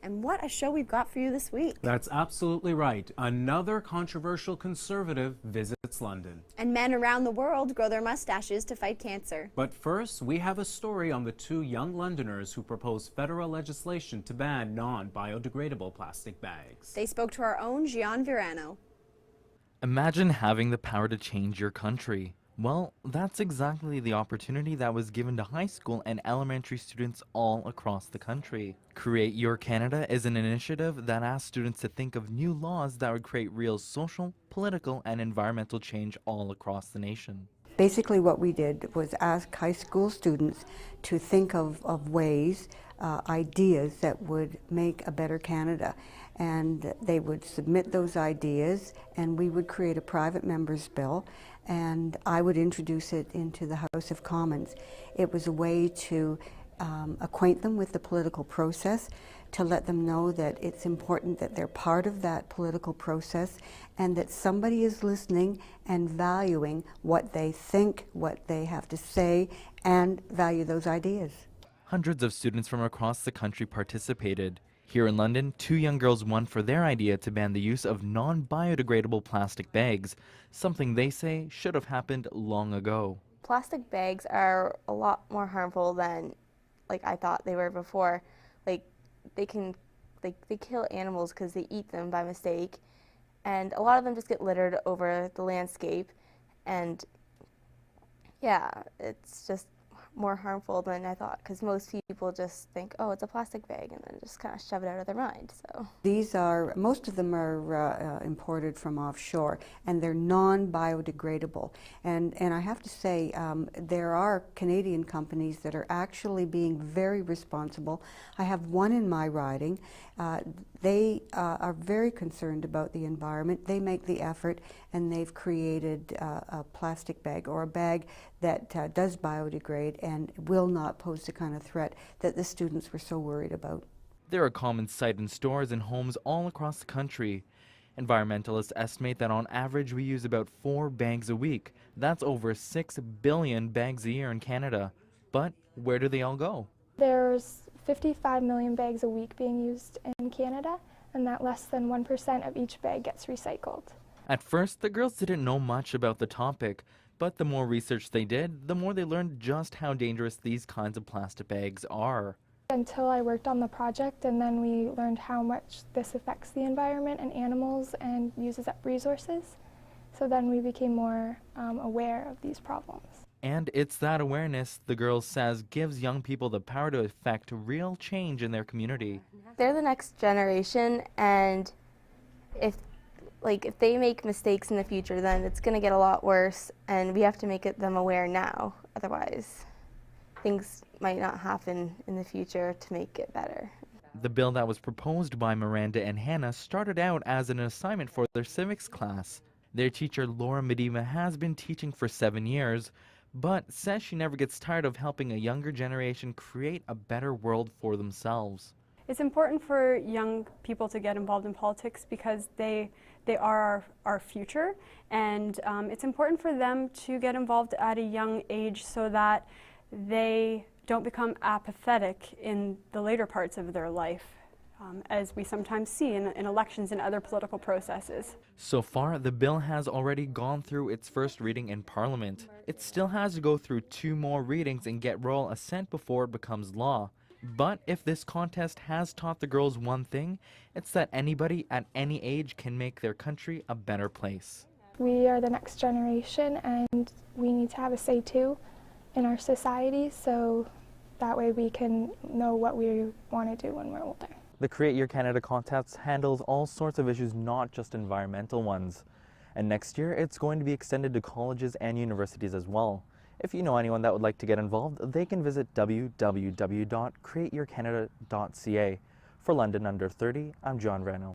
And what a show we've got for you this week. That's absolutely right. Another controversial conservative visits London. And men around the world grow their mustaches to fight cancer. But first, we have a story on the two young Londoners who proposed federal legislation to ban non-biodegradable plastic bags. They spoke to our own Gian Verano. Imagine having the power to change your country. Well, that's exactly the opportunity that was given to high school and elementary students all across the country. Create Your Canada is an initiative that asks students to think of new laws that would create real social, political, and environmental change all across the nation. Basically what we did was ask high school students to think of ways, ideas that would make a better Canada. And they would submit those ideas and we would create a private member's bill and I would introduce it into the House of Commons. It was a way to acquaint them with the political process, to let them know that it's important that they're part of that political process and that somebody is listening and valuing what they think, what they have to say, and value those ideas. Hundreds of students from across the country participated. Here in London, two young girls won for their idea to ban the use of non-biodegradable plastic bags, something they say should have happened long ago. Plastic bags are a lot more harmful than I thought they were before. They kill animals because they eat them by mistake, and a lot of them just get littered over the landscape, and yeah, it's just more harmful than I thought, because most people just think, oh, it's a plastic bag, and then just kind of shove it out of their mind. So most of them are imported from offshore, and they're non-biodegradable. And I have to say, there are Canadian companies that are actually being very responsible. I have one in my riding. They are very concerned about the environment. They make the effort, and they've created a plastic bag or a bag that does biodegrade and will not pose the kind of threat that the students were so worried about. They're a common sight in stores and homes all across the country. Environmentalists estimate that on average we use about 4 bags a week. That's over 6 billion bags a year in Canada. But where do they all go? There's 55 million bags a week being used in Canada, and that less than 1% of each bag gets recycled. At first, the girls didn't know much about the topic, but the more research they did, the more they learned just how dangerous these kinds of plastic bags are. Until I worked on the project, and then we learned how much this affects the environment and animals and uses up resources. So then we became more aware of these problems. And it's that awareness, the girls says, gives young people the power to effect real change in their community. They're the next generation, and if they make mistakes in the future, then it's going to get a lot worse, and we have to make them aware now. Otherwise, things might not happen in the future to make it better. The bill that was proposed by Miranda and Hannah started out as an assignment for their civics class. Their teacher, Laura Medema, has been teaching for 7 years, but says she never gets tired of helping a younger generation create a better world for themselves. It's important for young people to get involved in politics because they are our future, and it's important for them to get involved at a young age so that they don't become apathetic in the later parts of their life, as we sometimes see in elections and other political processes. So far, the bill has already gone through its first reading in Parliament. It still has to go through 2 more readings and get royal assent before it becomes law. But if this contest has taught the girls one thing, it's that anybody at any age can make their country a better place. We are the next generation, and we need to have a say too in our society, so that way we can know what we want to do when we're older. The Create Your Canada contest handles all sorts of issues, not just environmental ones. And next year, it's going to be extended to colleges and universities as well. If you know anyone that would like to get involved, they can visit www.createyourcanada.ca. For London Under 30, I'm Gian Verano.